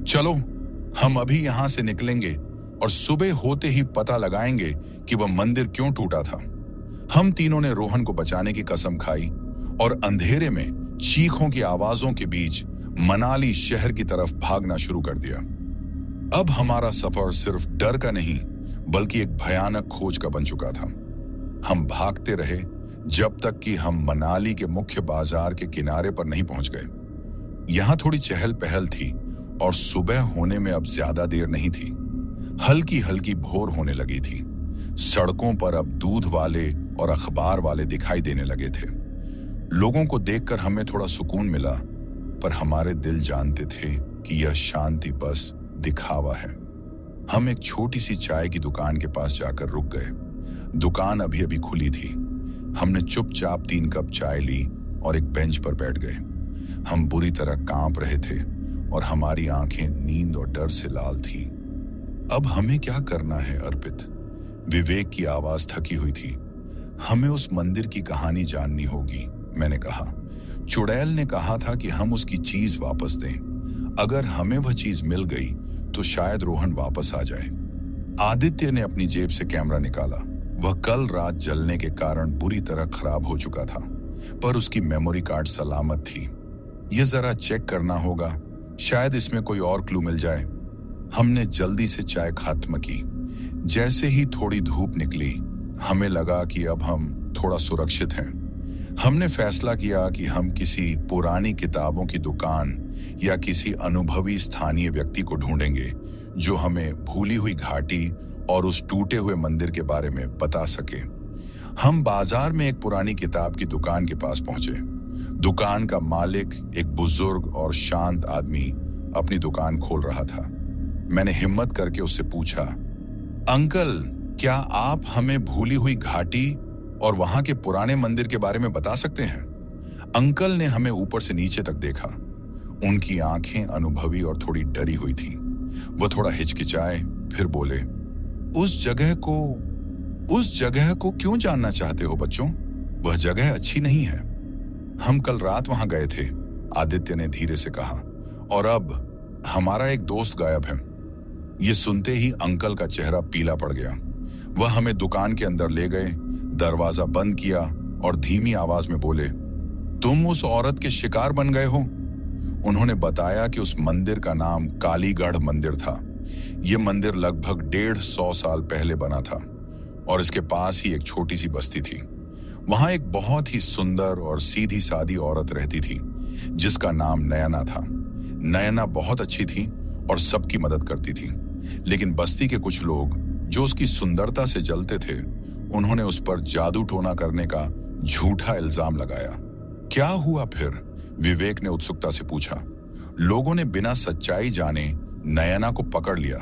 चलो, हम अभी यहां से निकलेंगे और सुबह होते ही पता लगाएंगे कि वह मंदिर क्यों टूटा था। हम तीनों ने रोहन को बचाने की कसम खाई और अंधेरे में चीखों की आवाजों के बीच मनाली शहर की तरफ भागना शुरू कर दिया। अब हमारा सफर सिर्फ डर का नहीं बल्कि एक भयानक खोज का बन चुका था। हम भागते रहे जब तक कि हम मनाली के मुख्य बाजार के किनारे पर नहीं पहुंच गए। यहां थोड़ी चहल पहल थी और सुबह होने में अब ज्यादा देर नहीं थी। हल्की हल्की भोर होने लगी थी। सड़कों पर अब दूध वाले और अखबार वाले दिखाई देने लगे थे। लोगों को देखकर हमें थोड़ा सुकून मिला, पर हमारे दिल जानते थे कि यह शांति बस दिखावा है। हम एक छोटी सी चाय की दुकान के पास जाकर रुक गए। दुकान अभी अभी खुली थी। हमने चुपचाप 3 कप चाय ली और एक बेंच पर बैठ गए। हम बुरी तरह कांप रहे थे और हमारी आंखें नींद और डर से लाल थीं। अब हमें क्या करना है अर्पित? विवेक की आवाज थकी हुई थी। हमें उस मंदिर की कहानी जाननी होगी, मैंने कहा। चुड़ैल ने कहा था कि हम उसकी चीज वापस दें। अगर हमें वह चीज मिल गई तो शायद रोहन वापस आ जाए। आदित्य ने अपनी जेब से कैमरा निकाला। वह कल रात जलने के कारण बुरी तरह खराब हो चुका था, पर उसकी मेमोरी कार्ड सलामत थी। यह जरा चेक करना होगा, शायद इसमें कोई और क्लू मिल जाए। हमने जल्दी से चाय खत्म की। जैसे ही थोड़ी धूप निकली, हमें लगा कि अब हम थोड़ा सुरक्षित हैं। हमने फैसला किया कि हम किसी पुरानी किताबों की दुकान या किसी अनुभवी स्थानीय व्यक्ति को ढूंढेंगे जो हमें भूली हुई घाटी और उस टूटे हुए मंदिर के बारे में बता सके। हम बाजार में एक पुरानी किताब की दुकान के पास पहुंचे। दुकान का मालिक एक बुजुर्ग और शांत आदमी अपनी दुकान खोल रहा था। मैंने हिम्मत करके उससे पूछा, अंकल, क्या आप हमें भूली हुई घाटी और वहां के पुराने मंदिर के बारे में बता सकते हैं? अंकल ने हमें ऊपर से नीचे तक देखा। उनकी आंखें अनुभवी और थोड़ी डरी हुई थीं। वह थोड़ा हिचकिचाए, फिर बोले, उस जगह को क्यों जानना चाहते हो बच्चों? वह जगह अच्छी नहीं है। हम कल रात वहां गए थे, आदित्य ने धीरे से कहा, और अब हमारा एक दोस्त गायब है। ये सुनते ही अंकल का चेहरा पीला पड़ गया। वह हमें दुकान के अंदर ले गए, दरवाजा बंद किया और धीमी आवाज में बोले, तुम उस औरत के शिकार बन गए हो। उन्होंने बताया कि उस मंदिर का नाम कालीगढ़ मंदिर था। यह मंदिर लगभग 150 साल पहले बना था और इसके पास ही एक छोटी सी बस्ती थी। वहां एक बहुत ही सुंदर और सीधी सादी औरत रहती थी जिसका नाम नयना था। नयना बहुत अच्छी थी और सबकी मदद करती थी, लेकिन बस्ती के कुछ लोग जो उसकी सुंदरता से जलते थे, उन्होंने उस पर जादू टोना करने का झूठा इल्जाम लगाया। क्या हुआ फिर? विवेक ने उत्सुकता से पूछा। लोगों ने बिना सच्चाई जाने नयना को पकड़ लिया।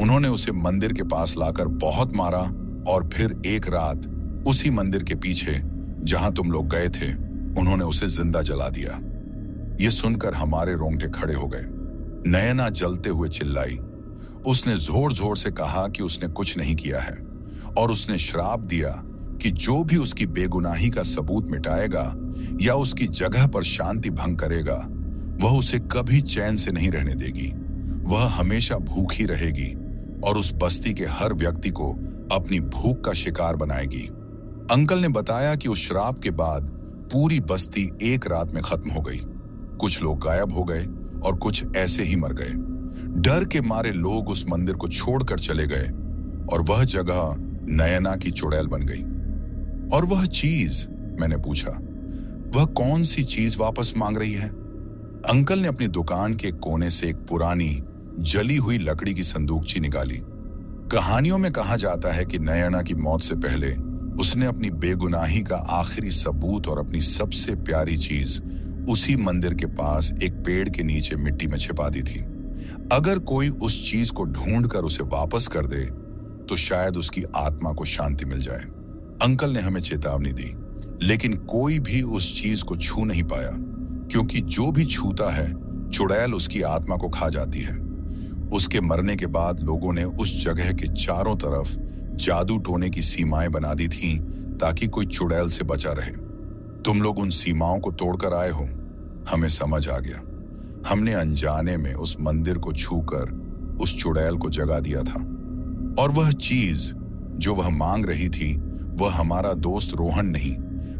उन्होंने उसे मंदिर के पास लाकर बहुत मारा और फिर एक रात उसी मंदिर के पीछे जहां तुम लोग गए थे, उन्होंने उसे जिंदा जला दिया। यह सुनकर हमारे रोंगटे खड़े हो गए। नयना जलते हुए चिल्लाई। उसने जोर जोर से कहा कि उसने कुछ नहीं किया है और उसने श्राप दिया कि जो भी उसकी बेगुनाही का सबूत मिटाएगा या उसकी जगह पर शांति भंग करेगा, वह उसे कभी चैन से नहीं रहने देगी। वह हमेशा भूखी रहेगी और उस बस्ती के हर व्यक्ति को अपनी भूख का शिकार बनाएगी। अंकल ने बताया कि उस श्राप के बाद पूरी बस्ती एक रात में खत्म हो गई। कुछ लोग गायब हो गए और कुछ ऐसे ही मर गए। डर के मारे लोग उस मंदिर को छोड़कर चले गए और वह जगह नयना की चुड़ैल बन गई। और वह चीज, मैंने पूछा, वह कौन सी चीज वापस मांग रही है? अंकल ने अपनी दुकान के कोने से एक पुरानी जली हुई लकड़ी की संदूकची निकाली। कहानियों में कहा जाता है कि नयना की मौत से पहले उसने अपनी बेगुनाही का आखिरी सबूत और अपनी सबसे प्यारी चीज उसी मंदिर के पास एक पेड़ के नीचे मिट्टी में छिपा दी थी। अगर कोई उस चीज को ढूंढकर उसे वापस कर दे तो शायद उसकी आत्मा को शांति मिल जाए। अंकल ने हमें चेतावनी दी, लेकिन कोई भी उस चीज को छू नहीं पाया, क्योंकि जो भी छूता है चुड़ैल उसकी आत्मा को खा जाती है। उसके मरने के बाद लोगों ने उस जगह के चारों तरफ जादू टोने की सीमाएं बना दी थीं ताकि कोई चुड़ैल से बचा रहे। तुम लोग उन सीमाओं को तोड़कर आए हो, हमें समझ आ गया। हमने अनजाने में उस मंदिर को छूकर उस चुड़ैल को जगा दिया था और वह चीज जो वह मांग रही थी वह हमारा दोस्त रोहन नहीं,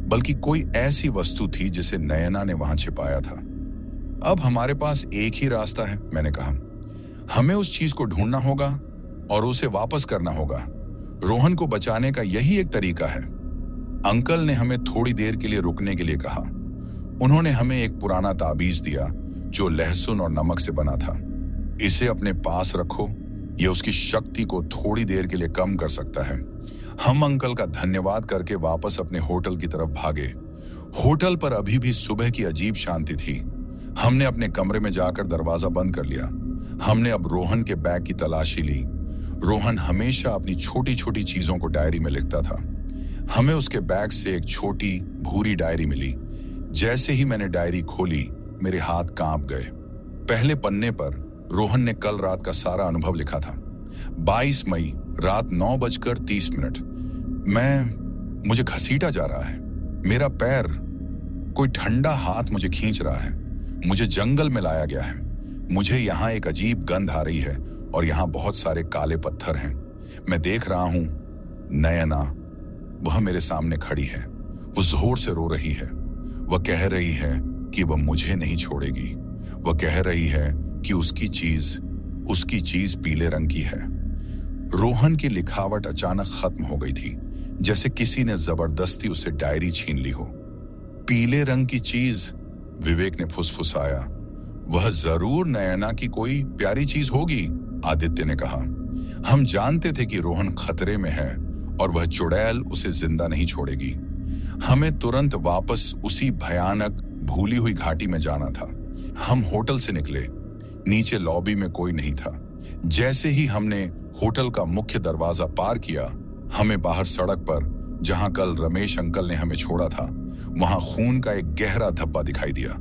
बल्कि कोई ऐसी वस्तु थी जिसे नयना ने वहां छिपाया था। अब हमारे पास एक ही रास्ता है, मैंने कहा। हमें उस चीज को ढूंढना होगा और उसे वापस करना होगा। रोहन को बचाने का यही एक तरीका है। अंकल ने हमें थोड़ी देर के लिए रुकने के लिए कहा। उन्होंने हमें एक पुराना ताबीज दिया जो लहसुन और नमक से बना था। इसे अपने पास रखो, यह उसकी शक्ति को थोड़ी देर के लिए कम कर सकता है। हम अंकल का धन्यवाद करके वापस अपने होटल की तरफ भागे। होटल पर अभी भी सुबह की अजीब शांति थी। हमने अपने कमरे में जाकर दरवाजा बंद कर लिया। हमने अब रोहन के बैग की तलाशी ली। रोहन हमेशा अपनी छोटी छोटी चीजों को डायरी में लिखता था। हमें उसके बैग से एक छोटी भूरी डायरी मिली। जैसे ही मैंने डायरी खोली, मेरे हाथ कांप गए। पहले पन्ने पर रोहन ने कल रात का सारा अनुभव लिखा था। 22 मई रात 9:30। मुझे घसीटा जा रहा है। मेरा पैर, कोई ठंडा हाथ मुझे खींच रहा है। मुझे जंगल में लाया गया है। मुझे यहाँ एक अजीब गंध आ रही है और यहाँ बहुत सारे काले पत्थर हैं। मैं देख रहा हूं नयना, वह मेरे सामने खड़ी है। वो जोर से रो रही है। वह कह रही है कि वह मुझे नहीं छोड़ेगी। वह कह रही है कि उसकी चीज पीले रंग की है। रोहन की लिखावट अचानक खत्म हो गई थी, जैसे किसी ने जबरदस्ती उससे डायरी छीन ली हो। पीले रंग की चीज, विवेक ने फुसफुसाया। वह जरूर नयना की कोई प्यारी चीज होगी, आदित्य ने कहा। हम जानते थे कि रोहन खतरे में है और वह चुड़ैल उसे जिंदा नहीं छोड़ेगी। हमें तुरंत वापस उसी भयानक भूली हुई घाटी में जाना था। हम होटल से निकले। नीचे लॉबी में कोई नहीं था। जैसे ही हमने होटल का मुख्य दरवाजा पार किया, हमें बाहर सड़क पर, जहां कल रमेश अंकल ने हमें छोड़ा था, वहां खून का एक गहरा धब्बा दिखाई दिया।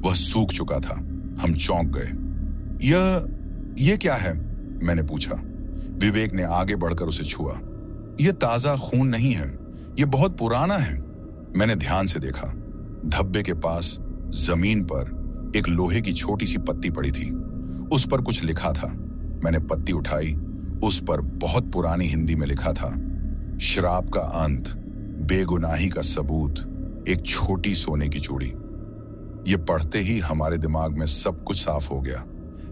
वह सूख चुका था। हम चौंक गए। यह क्या है? मैंने पूछा। विवेक ने आगे बढ़कर उसे छुआ। यह ताजा खून नहीं है, यह बहुत पुराना है। मैंने ध्यान से देखा। धब्बे के पास जमीन पर एक लोहे की छोटी सी पत्ती पड़ी थी। उस पर कुछ लिखा था। मैंने पत्ती उठाई। उस पर बहुत पुरानी हिंदी में लिखा था, श्राप का अंत, बेगुनाही का सबूत, एक छोटी सोने की चूड़ी। ये पढ़ते ही हमारे दिमाग में सब कुछ साफ हो गया।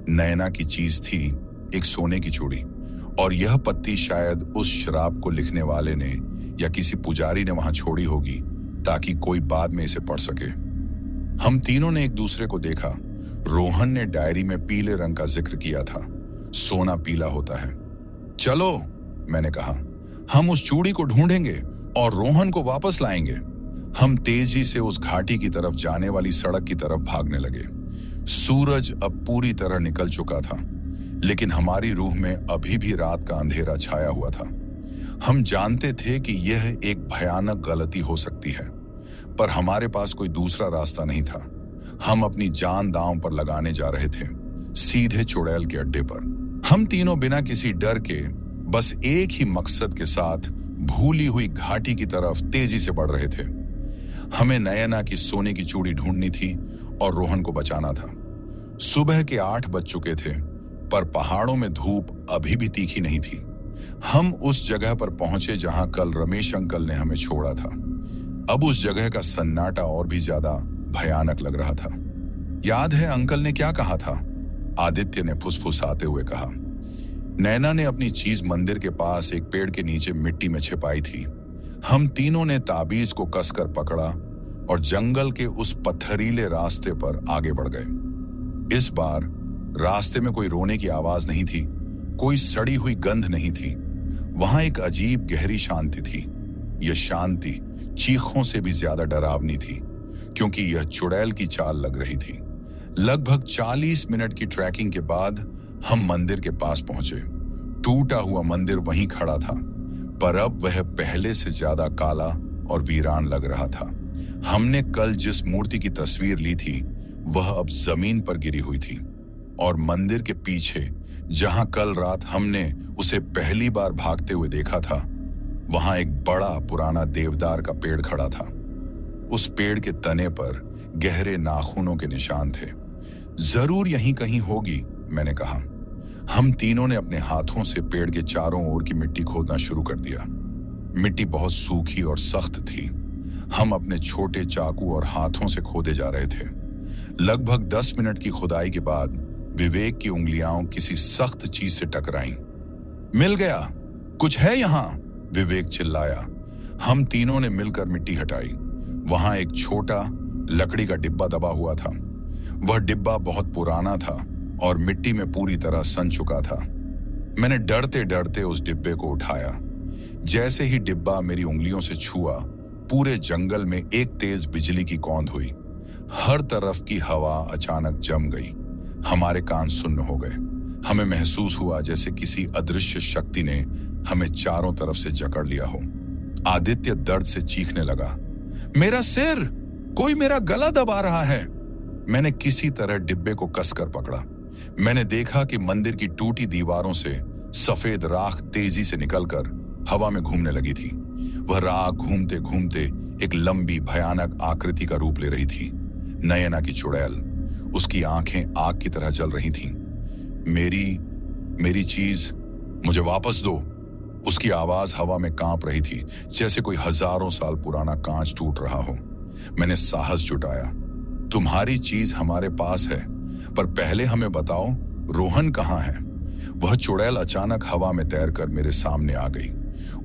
नयना की चीज थी एक सोने की चूड़ी, और यह पत्ती शायद उस श्राप को लिखने वाले ने या किसी पुजारी ने वहां छोड़ी होगी ताकि कोई बाद में इसे पढ़ सके। हम तीनों ने एक दूसरे को देखा। रोहन ने डायरी में पीले रंग का जिक्र किया था। सोना पीला होता है। चलो, मैंने कहा, हम उस चूड़ी को ढूंढेंगे और रोहन को वापस लाएंगे। हम तेजी से उस घाटी की तरफ जाने वाली सड़क की तरफ भागने लगे। सूरज अब पूरी तरह निकल चुका था, लेकिन हमारी रूह में अभी भी रात का अंधेरा छाया हुआ था। हम जानते थे कि यह एक भयानक गलती हो सकती है, पर हमारे पास कोई दूसरा रास्ता नहीं था। हम अपनी जान दांव पर लगाने जा रहे थे, सीधे चुड़ैल के अड्डे पर। हम तीनों बिना किसी डर के, बस एक ही मकसद के साथ भूली हुई घाटी की तरफ तेजी से बढ़ रहे थे। हमें नयना की सोने की चूड़ी ढूंढनी थी और रोहन को बचाना था। सुबह के 8 बज चुके थे, पर पहाड़ों में धूप अभी भी तीखी नहीं थी। हम उस जगह पर पहुंचे जहां कल रमेश अंकल ने हमें छोड़ा था। अब उस जगह का सन्नाटा और भी ज्यादा भयानक लग रहा था। याद है अंकल ने क्या कहा था? आदित्य ने फुसफुसाते हुए कहा। नैना ने अपनी चीज मंदिर के पास एक पेड़ के नीचे मिट्टी में छिपाई थी। हम तीनों ने ताबीज को कसकर पकड़ा और जंगल के उस पत्थरीले रास्ते पर आगे बढ़ गए। इस बार रास्ते में कोई रोने की आवाज नहीं थी, कोई सड़ी हुई गंध नहीं थी। वहां एक अजीब गहरी शांति थी। यह शांति चीखों से भी ज्यादा डरावनी थी, क्योंकि यह चुड़ैल की चाल लग रही थी। लगभग 40 मिनट की ट्रैकिंग के बाद हम मंदिर के पास पहुंचे। टूटा हुआ मंदिर वहीं खड़ा था, पर अब वह पहले से ज्यादा काला और वीरान लग रहा था। हमने कल जिस मूर्ति की तस्वीर ली थी, वह अब जमीन पर गिरी हुई थी, और मंदिर के पीछे, जहां कल रात हमने उसे पहली बार भागते हुए देखा था, वहां एक बड़ा पुराना देवदार का पेड़ खड़ा था। उस पेड़ के तने पर गहरे नाखूनों के निशान थे। जरूर यहीं कहीं होगी, मैंने कहा। हम तीनों ने अपने हाथों से पेड़ के चारों ओर की मिट्टी खोदना शुरू कर दिया। मिट्टी बहुत सूखी और सख्त थी। हम अपने छोटे चाकू और हाथों से खोदे जा रहे थे। लगभग 10 मिनट की खुदाई के बाद विवेक की उंगलियां किसी सख्त चीज से टकराईं। मिल गया, कुछ है यहां, विवेक चिल्लाया। हम तीनों ने मिलकर मिट्टी हटाई। वहां एक छोटा लकड़ी का डिब्बा दबा हुआ था। वह डिब्बा बहुत पुराना था और मिट्टी में पूरी तरह सन चुका था। मैंने डरते डरते उस डिब्बे को उठाया। जैसे ही डिब्बा मेरी उंगलियों से छुआ, पूरे जंगल में एक तेज बिजली की कौंध हुई। हर तरफ की हवा अचानक जम गई। हमारे कान सुन्न हो गए। हमें महसूस हुआ जैसे किसी अदृश्य शक्ति ने हमें चारों तरफ से जकड़ लिया हो। आदित्य दर्द से चीखने लगा, मेरा सिर, कोई मेरा गला दबा रहा है। मैंने किसी तरह डिब्बे को कसकर पकड़ा। मैंने देखा कि मंदिर की टूटी दीवारों से सफेद राख तेजी से निकलकर हवा में घूमने लगी थी। वह राख घूमते घूमते एक लंबी भयानक आकृति का रूप ले रही थी। नयना की चुड़ैल, उसकी आंखें आग की तरह जल रही थीं। मेरी चीज, मुझे वापस दो। उसकी आवाज हवा में कांप रही थी, जैसे कोई हजारों साल पुराना कांच टूट रहा हो। मैंने साहस जुटाया, तुम्हारी चीज हमारे पास है, पर पहले हमें बताओ रोहन कहाँ है। वह चुड़ैल अचानक हवा में तैरकर मेरे सामने आ गई।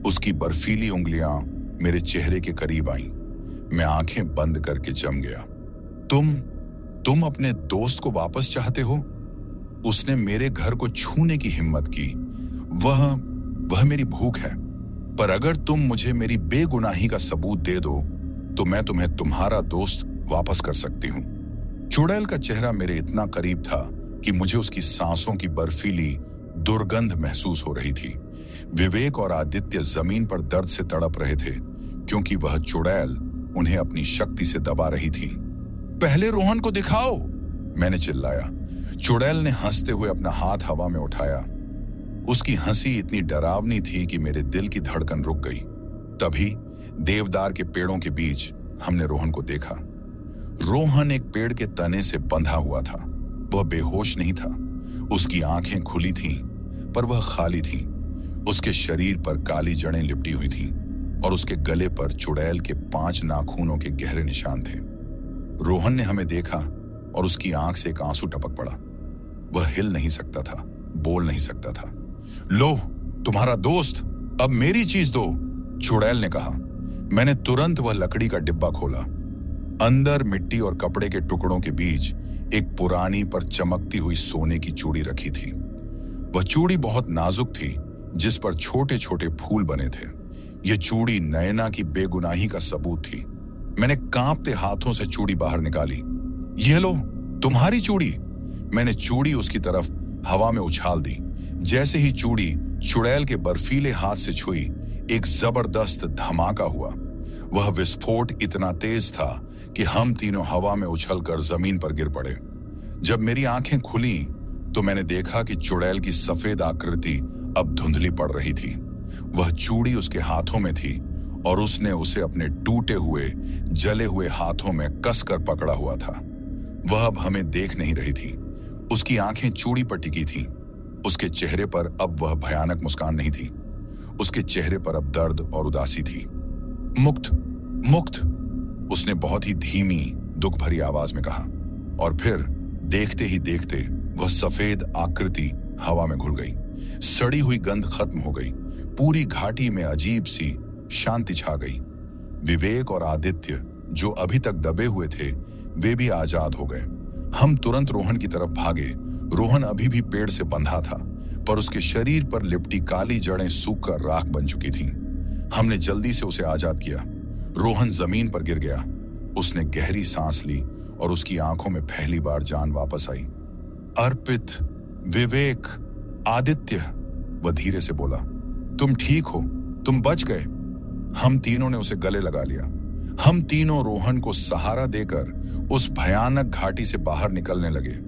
उसकी बर्फीली उंगलियां मेरे चेहरे के करीब आईं। मैं आंखें बंद करके जम गया। तुम अपने दोस्त को वापस चाहते हो? उसने मेरे घर को छूने की हिम्मत की। वह मेरी भूख है, पर अगर तुम मुझे मेरी बेगुनाही का सबूत दे दो तो मैं तुम्हें तुम्हारा दोस्त वापस कर सकती हूं। चुड़ैल का चेहरा मेरे इतना करीब था कि मुझे उसकी सांसों की बर्फीली दुर्गंध महसूस हो रही थी। विवेक और आदित्य जमीन पर दर्द से तड़प रहे थे, क्योंकि वह चुड़ैल उन्हें अपनी शक्ति से दबा रही थी। पहले रोहन को दिखाओ, मैंने चिल्लाया। चुड़ैल ने हंसते हुए अपना हाथ हवा में उठाया। उसकी हंसी इतनी डरावनी थी कि मेरे दिल की धड़कन रुक गई। तभी देवदार के पेड़ों के बीच हमने रोहन को देखा। रोहन एक पेड़ के तने से बंधा हुआ था। वह बेहोश नहीं था। उसकी आंखें खुली थीं, पर वह खाली थीं। उसके शरीर पर काली जड़ें लिपटी हुई थीं और उसके गले पर चुड़ैल के 5 नाखूनों के गहरे निशान थे। रोहन ने हमें देखा और उसकी आंख से एक आंसू टपक पड़ा। वह हिल नहीं सकता था, बोल नहीं सकता था। लो, तुम्हारा दोस्त, अब मेरी चीज दो, चुड़ैल ने कहा। मैंने तुरंत वह लकड़ी का डिब्बा खोला। अंदर मिट्टी और कपड़े के टुकड़ों के बीच एक पुरानी पर चमकती हुई सोने की चूड़ी रखी थी। वह चूड़ी बहुत नाजुक थी, जिस पर छोटे छोटे फूल बने थे। यह चूड़ी नयना की बेगुनाही का सबूत थी। मैंने कांपते हाथों से चूड़ी बाहर निकाली। यह लो, तुम्हारी चूड़ी। मैंने चूड़ी उसकी तरफ हवा में उछाल दी। जैसे ही चूड़ी चुड़ैल के बर्फीले हाथ से छुई, एक जबरदस्त धमाका हुआ। वह विस्फोट इतना तेज था कि हम तीनों हवा में उछलकर जमीन पर गिर पड़े। जब मेरी आंखें खुली तो मैंने देखा कि चुड़ैल की सफेद आकृति अब धुंधली पड़ रही थी। वह चूड़ी उसके हाथों में थी और उसने उसे अपने टूटे हुए, जले हुए हाथों में कसकर पकड़ा हुआ था। वह अब हमें देख नहीं रही थी। उसकी आंखें चूड़ी पर टिकी थीं। उसके चेहरे पर अब वह भयानक मुस्कान नहीं थी। उसके चेहरे पर अब दर्द और उदासी थी। मुक्त, मुक्त, उसने बहुत ही धीमी, दुख भरी आवाज में कहा। और फिर देखते ही देखते वह सफेद आकृति हवा में घुल गई। सड़ी हुई गंध खत्म हो गई। पूरी घाटी में अजीब सी शांति छा गई। विवेक और आदित्य, जो अभी तक दबे हुए थे, वे भी आजाद हो गए। हम तुरंत रोहन की तरफ भागे। रोहन अभी भी पेड़ से बंधा था, पर उसके शरीर पर लिपटी काली जड़ें सूखकर राख बन चुकी थीं। हमने जल्दी से उसे आजाद किया। रोहन जमीन पर गिर गया। उसने गहरी सांस ली और उसकी आंखों में पहली बार जान वापस आई। अर्पित, विवेक, आदित्य, वह धीरे से बोला, तुम ठीक हो, तुम बच गए। हम तीनों ने उसे गले लगा लिया। हम तीनों रोहन को सहारा देकर उस भयानक घाटी से बाहर निकलने लगे।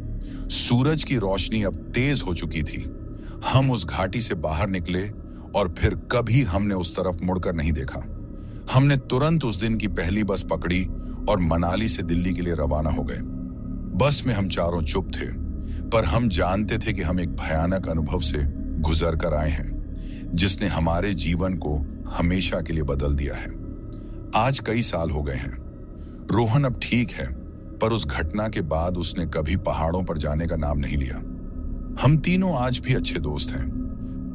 सूरज की रोशनी अब तेज हो चुकी थी। हम उस घाटी से बाहर निकले और फिर कभी हमने उस तरफ मुड़कर नहीं देखा। हमने तुरंत उस दिन की पहली बस पकड़ी और मनाली से दिल्ली के लिए रवाना हो गए। बस में हम चारों चुप थे, पर हम जानते थे कि हम एक भयानक अनुभव से गुजर कर आए हैं, जिसने हमारे जीवन को हमेशा के लिए बदल दिया है। आज कई साल हो गए हैं। रोहन अब ठीक है, पर उस घटना के बाद उसने कभी पहाड़ों पर जाने का नाम नहीं लिया। हम तीनों आज भी अच्छे दोस्त हैं,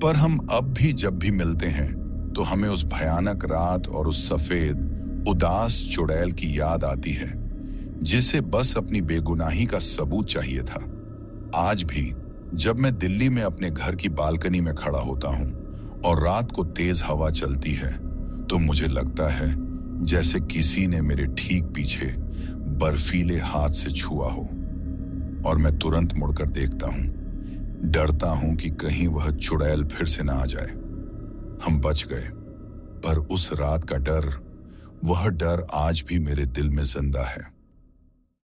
पर हम अब भी जब भी मिलते हैं तो हमें उस भयानक रात और उस सफेद उदास चुड़ैल की याद आती है, जिसे बस अपनी बेगुनाही का सबूत चाहिए था। आज भी जब मैं दिल्ली में अपने घर की बालकनी में खड़ा होता हूं और रात को तेज हवा चलती है, तो मुझे लगता है जैसे किसी ने मेरे ठीक पीछे बर्फीले हाथ से छुआ हो, और मैं तुरंत मुड़कर देखता हूं, डरता हूं कि कहीं वह चुड़ैल फिर से ना आ जाए। हम बच गए, पर उस रात का डर, वह डर आज भी मेरे दिल में जिंदा है।